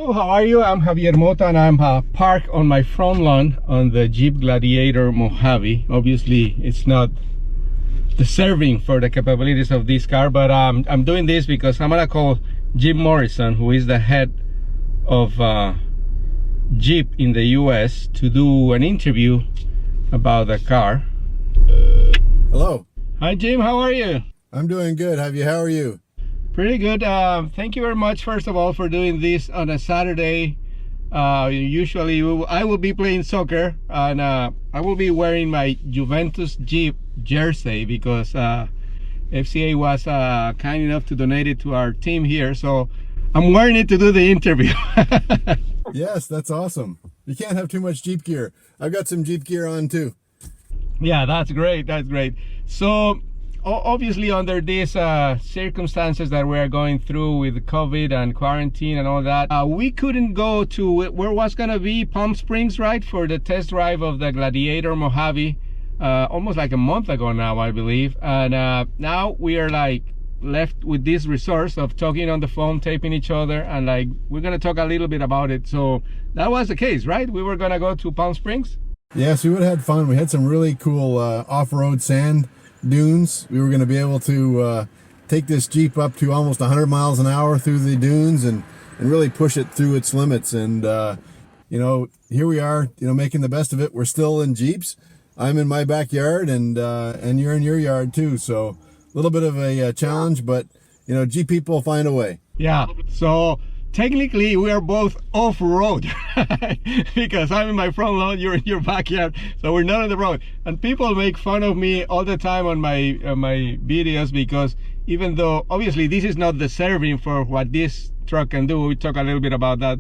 Hello, how are you? I'm Javier Mota and I'm parked on my front lawn on the Jeep Gladiator Mojave. Obviously, it's not deserving for the capabilities of this car, but I'm doing this because I'm gonna call Jim Morrison, who is the head of Jeep in the US, to do an interview about the car. Hello. Hi Jim, how are you? I'm doing good. Javier, how are you? Pretty good. Thank you very much, first of all, for doing this on a Saturday. Usually I will be playing soccer and I will be wearing my Juventus Jeep jersey because FCA was kind enough to donate it to our team here, so I'm wearing it to do the interview. Yes, that's awesome. You can't have too much Jeep gear. I've got some Jeep gear on too. Yeah, that's great. That's great. So obviously under these circumstances that we're going through with COVID and quarantine and all that, we couldn't go to where was gonna be Palm Springs, right, for the test drive of the Gladiator Mojave almost like a month ago now, I believe. And now we are like left with this resource of talking on the phone, taping each other, and like we're gonna talk a little bit about it. So that was the case, right? We were gonna go to Palm Springs. Yes, we would have had fun. We had some really cool off-road sand dunes. We were going to be able to take this Jeep up to almost 100 miles an hour through the dunes and really push it through its limits. And you know, here we are, you know, making the best of it. We're still in Jeeps. I'm in my backyard, and you're in your yard too. So a little bit of a challenge, but you know, Jeep people find a way. Yeah. So technically we are both off-road because I'm in my front lawn, you're in your backyard, so we're not on the road. And people make fun of me all the time on my videos, because even though obviously this is not deserving for what this truck can do, we talk a little bit about that,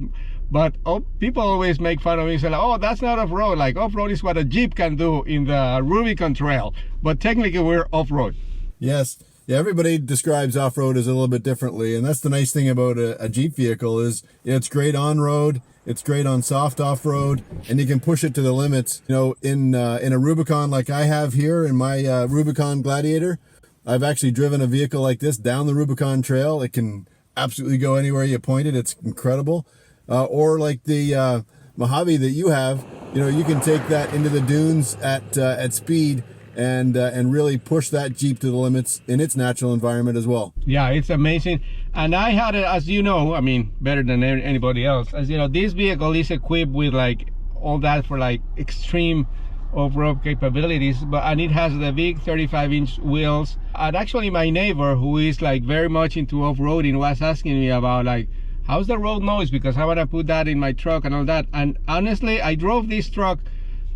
but people always make fun of me, say like, oh, that's not off-road. Like, off-road is what a Jeep can do in the Rubicon Trail, but technically we're off-road. Yes. Yeah, everybody describes off-road as a little bit differently, and that's the nice thing about a Jeep vehicle is it's great on-road, it's great on soft off-road, and you can push it to the limits. You know, in a Rubicon like I have here in my Rubicon Gladiator, I've actually driven a vehicle like this down the Rubicon Trail. It can absolutely go anywhere you point it. It's incredible. Or like the Mojave that you have, you know, you can take that into the dunes at speed and really push that Jeep to the limits in its natural environment as well. Yeah, it's amazing. And I had it, as you know, I mean, better than anybody else, as you know, this vehicle is equipped with like all that for like extreme off-road capabilities, and it has the big 35-inch wheels. And actually my neighbor, who is like very much into off-roading, was asking me about like, how's the road noise, because I want to put that in my truck and all that. And honestly, I drove this truck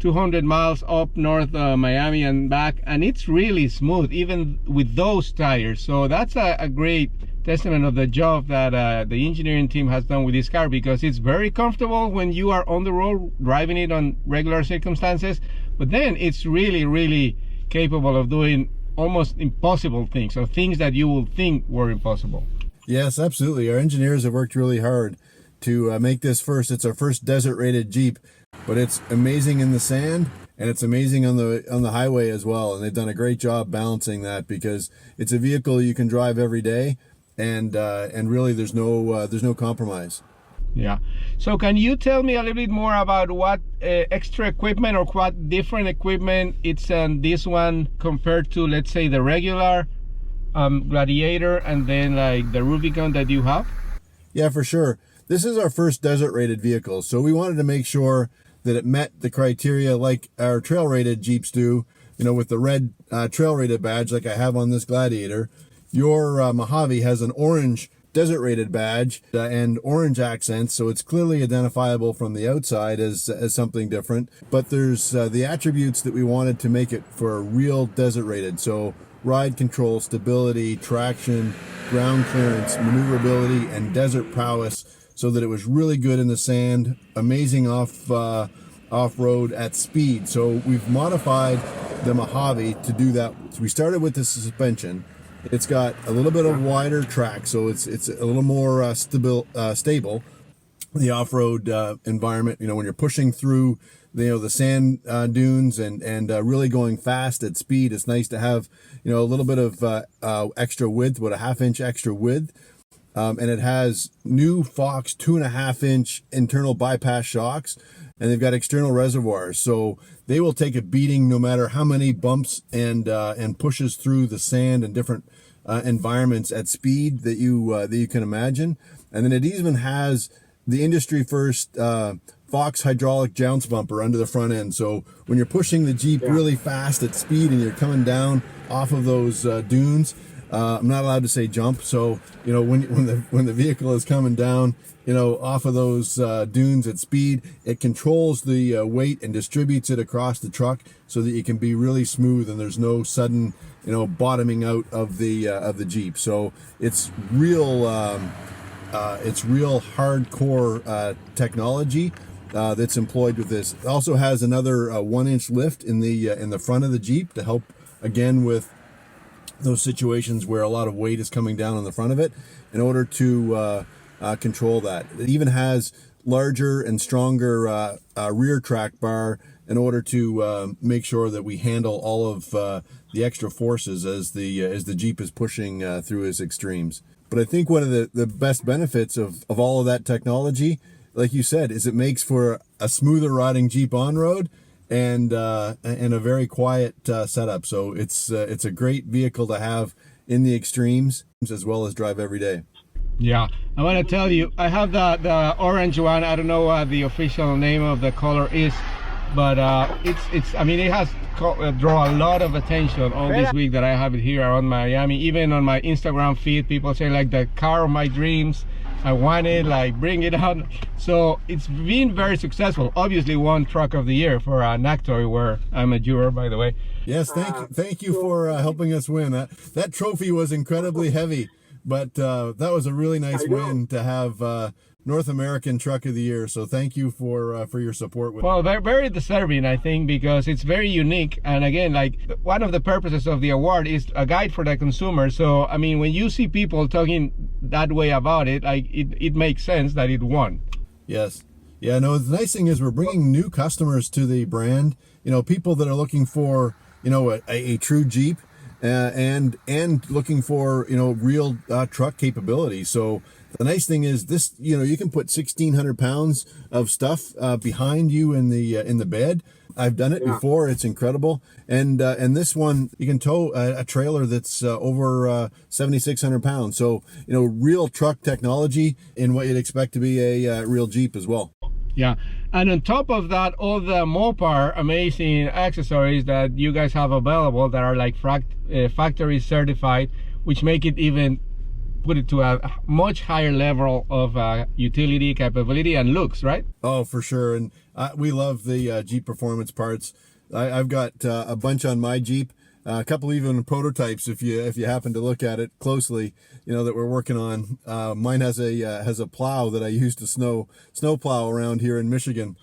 200 miles up north Miami and back, and it's really smooth even with those tires. So that's a great testament of the job that the engineering team has done with this car, because it's very comfortable when you are on the road driving it on regular circumstances, but then it's really capable of doing almost impossible things, or things that you would think were impossible. Yes, absolutely. Our engineers have worked really hard to make this it's our first desert rated Jeep, but it's amazing in the sand and it's amazing on the highway as well. And they've done a great job balancing that, because it's a vehicle you can drive every day, and really there's no compromise. Yeah. So can you tell me a little bit more about what extra equipment or what different equipment it's on this one compared to, let's say, the regular Gladiator and then like the Rubicon that you have? Yeah, for sure. This is our first desert rated vehicle, so we wanted to make sure that it met the criteria like our trail rated Jeeps do, you know, with the red trail rated badge like I have on this Gladiator. Your Mojave has an orange desert rated badge and orange accents, so it's clearly identifiable from the outside as something different. But there's the attributes that we wanted to make it for a real desert rated. So ride control, stability, traction, ground clearance, maneuverability, and desert prowess, so that it was really good in the sand, amazing off-road at speed. So we've modified the Mojave to do that. So we started with the suspension. It's got a little bit of wider track, so it's a little more stable. The off-road environment, you know, when you're pushing through the sand dunes and really going fast at speed, it's nice to have, you know, a little bit of extra width, about a half-inch extra width. and it has new Fox 2.5-inch internal bypass shocks, and they've got external reservoirs, so they will take a beating no matter how many bumps and pushes through the sand and different environments at speed that you can imagine. And then it even has the industry first Fox hydraulic jounce bumper under the front end. So when you're pushing the Jeep really fast at speed and you're coming down off of those dunes, I'm not allowed to say jump. So, you know, when the vehicle is coming down, you know, off of those dunes at speed, it controls the weight and distributes it across the truck so that it can be really smooth and there's no sudden, you know, bottoming out of the Jeep. So it's real hardcore technology that's employed with this. It also has another 1-inch lift in the front of the Jeep to help again with those situations where a lot of weight is coming down on the front of it in order to control that. It even has larger and stronger rear track bar in order to make sure that we handle all of the extra forces as the Jeep is pushing through its extremes. But I think one of the best benefits of all of that technology, like you said, is it makes for a smoother riding Jeep on road and a very quiet setup. So it's a great vehicle to have in the extremes as well as drive every day. Yeah, I want to tell you, I have the orange one. I don't know what the official name of the color is, but it's I mean, it has draw a lot of attention all this week that I have it here around Miami. Even on my Instagram feed, people say like the car of my dreams. I want it, like bring it out. So it's been very successful. Obviously won truck of the year for NACTOY, where I'm a juror, by the way. Yes, thank you for helping us win. That trophy was incredibly heavy, but that was a really nice win to have North American Truck of the Year. So thank you for your support with Well, very deserving, I think, because it's very unique. And again, like one of the purposes of the award is a guide for the consumer. So I mean, when you see people talking that way about it, like it makes sense that it won. Yes. Yeah, no, the nice thing is we're bringing new customers to the brand, you know, people that are looking for, you know, a true Jeep and looking for, you know, real truck capability. So the nice thing is this, you know, you can put 1,600 pounds of stuff behind you in the bed. I've done it before. It's incredible. And this one, you can tow a trailer that's over 7,600 pounds. So, you know, real truck technology in what you'd expect to be a real Jeep as well. Yeah, and on top of that, all the Mopar amazing accessories that you guys have available that are like factory certified, which make it even put it to a much higher level of utility, capability, and looks, right? Oh, for sure. And we love the Jeep performance parts. I've got a bunch on my Jeep, a couple even prototypes if you happen to look at it closely, you know, that we're working on. Mine has a plow that I use to snow plow around here in Michigan.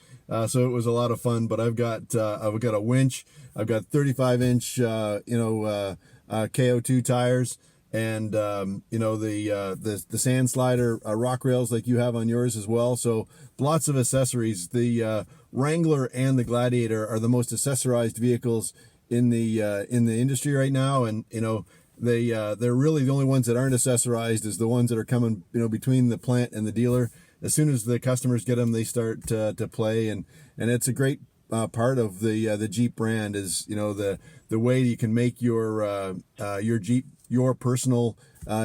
So it was a lot of fun. But I've got a winch. I've got 35-inch KO2 tires. And you know, the sand slider rock rails like you have on yours as well. So lots of accessories. The Wrangler and the Gladiator are the most accessorized vehicles in the industry right now, and you know, they're really the only ones that aren't accessorized is the ones that are coming, you know, between the plant and the dealer. As soon as the customers get them, they start to play, and it's a great part of the Jeep brand is, you know, the way you can make your Jeep your personal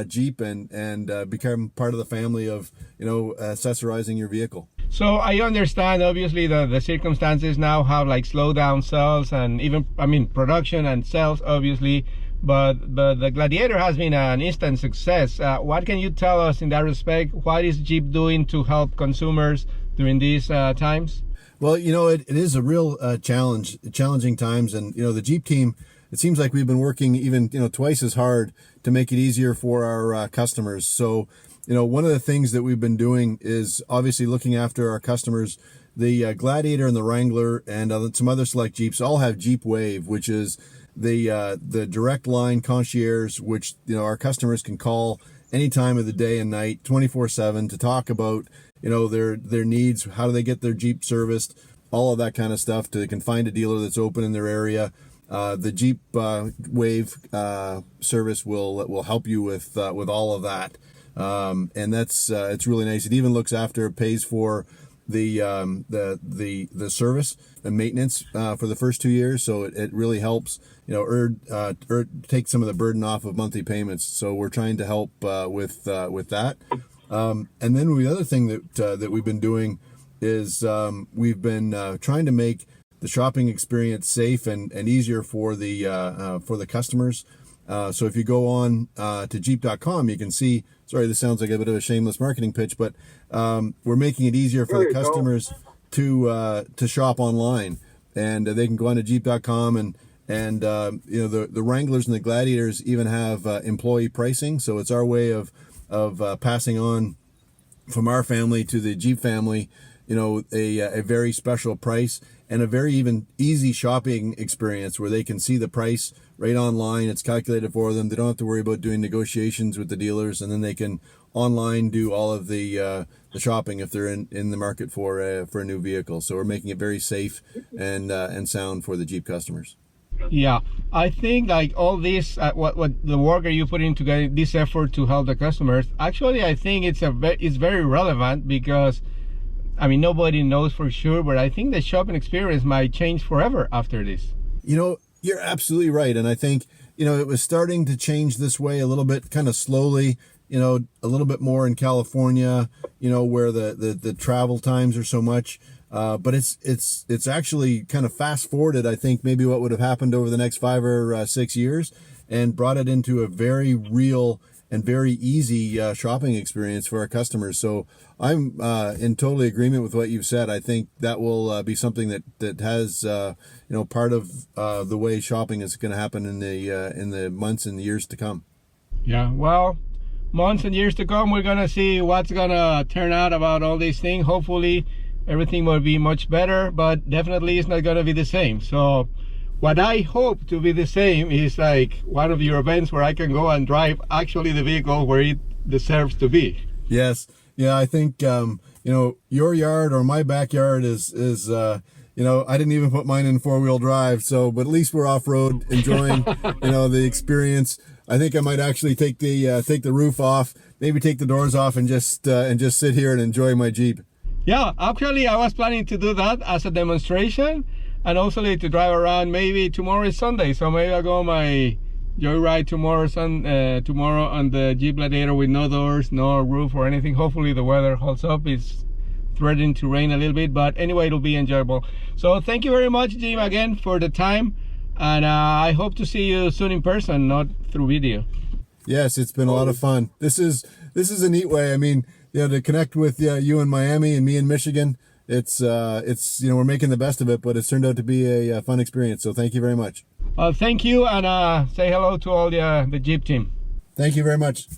Jeep and become part of the family of, you know, accessorizing your vehicle. So I understand obviously the circumstances now have like slowed down sales and even, I mean, production and sales obviously, but the Gladiator has been an instant success. What can you tell us in that respect? What is Jeep doing to help consumers during these times? Well, you know, it is a real challenging times, and you know, the Jeep team, it seems like we've been working even, you know, twice as hard to make it easier for our customers. So, you know, one of the things that we've been doing is obviously looking after our customers. The Gladiator and the Wrangler and some other select Jeeps all have Jeep Wave, which is the direct line concierge, which, you know, our customers can call any time of the day and night, 24/7, to talk about, you know, their needs, how do they get their Jeep serviced, all of that kind of stuff. They can find a dealer that's open in their area. The Jeep Wave service will help you with all of that. and that's it's really nice. It even looks after, pays for the service and maintenance for the first 2 years, so it really helps, you know, take some of the burden off of monthly payments. So we're trying to help with that. And then the other thing that we've been doing is we've been trying to make the shopping experience safe and easier for the customers. So if you go on to Jeep.com, you can see. Sorry, this sounds like a bit of a shameless marketing pitch, but we're making it easier for the customers to shop online, and they can go on to Jeep.com and you know, the Wranglers and the Gladiators even have employee pricing. So it's our way of passing on from our family to the Jeep family, you know, a very special price and a very even easy shopping experience where they can see the price right online. It's calculated for them. They don't have to worry about doing negotiations with the dealers, and then they can online do all of the shopping if they're in the market for a new vehicle. So we're making it very safe and sound for the Jeep customers. Yeah, I think like all this, what the work you put into this effort to help the customers, actually I think it's very relevant, because I mean, nobody knows for sure, but I think the shopping experience might change forever after this. You know, you're absolutely right. And I think, you know, it was starting to change this way a little bit, kind of slowly, you know, a little bit more in California, you know, where the travel times are so much. But it's actually kind of fast forwarded, I think, maybe what would have happened over the next 5 or 6 years, and brought it into a very real and very easy shopping experience for our customers. So I'm in totally agreement with what you've said. I think that will be something that has you know, part of the way shopping is going to happen in the months and years to come. Yeah, well, months and years to come, we're gonna see what's gonna turn out about all these things. Hopefully everything will be much better, but definitely it's not gonna be the same. So what I hope to be the same is like one of your events where I can go and drive actually the vehicle where it deserves to be. Yes. Yeah, I think, you know, your yard or my backyard is you know, I didn't even put mine in 4-wheel drive. So, but at least we're off-road enjoying, you know, the experience. I think I might actually take the roof off, maybe take the doors off, and just sit here and enjoy my Jeep. Yeah, actually I was planning to do that as a demonstration, and also to drive around. Maybe tomorrow is Sunday, so maybe I'll go on my joyride tomorrow on the Jeep Gladiator with no doors, no roof or anything. Hopefully the weather holds up. It's threatening to rain a little bit, but anyway, it'll be enjoyable. So thank you very much, Jim, again for the time, and I hope to see you soon in person, not through video. Yes, it's been a lot of fun. This is a neat way. I mean, you know, to connect with you in Miami and me in Michigan. It's you know, we're making the best of it, but it's turned out to be a fun experience. So thank you very much. Thank you, and say hello to all the Jeep team. Thank you very much.